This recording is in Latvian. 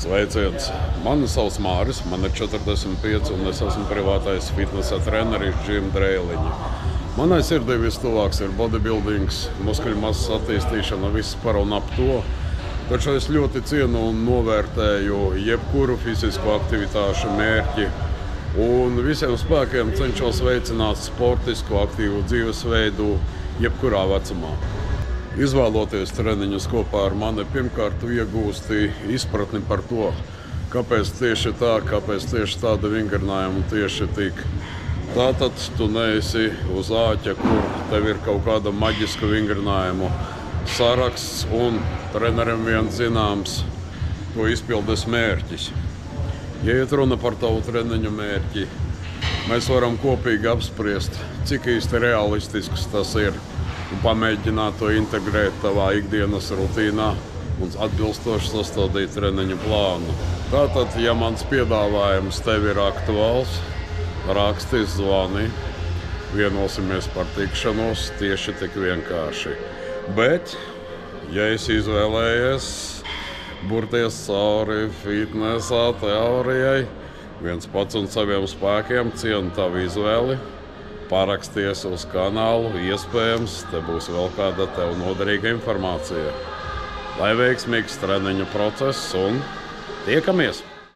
Sveiciens! Mani sauc Māris, man ir 45 un es esmu privātais fitnesa treneris Džim Drēliņa. Manai sirdī vistuvāks ir bodybuildings, muskuļu masas attīstīšana, viss par un ap to. Taču es ļoti cienu un novērtēju jebkuru fizisko aktivitāšu mērķi un visiem spēkiem cenšos veicināt sportisku, aktīvu dzīvesveidu jebkurā vecumā. Izvēloties treniņus kopā ar mani, pirmkārt tu iegūsti izpratni par to, kāpēc tieši tā, kāpēc tieši tāda vingrinājuma tieši tik. Tātad tu neesi uz āķa, kur tev ir kaut kāda maģiska vingrinājumu saraksts un trenerim viens zināms to izpildes mērķis. Ja iet runa par tavu treniņu mērķi, mēs varam kopīgi apspriest, cik īsti realistisks tas ir un pamēģināt to integrēt tavā ikdienas rutīnā un atbilstoši sastādīt treniņu plānu. Tātad, ja mans piedāvājums tev ir aktuāls, raksti, zvani, vienosimies par tikšanos, tieši tik vienkārši. Bet, ja esi izvēlējies burties cauri fitnesa teorijai, viens pats un saviem spēkiem, cienu tavu izvēli, paraksties uz kanālu, iespējams, te būs vēl kāda tev noderīga informācija. Lai veiksmīgs treniņu process un tiekamies!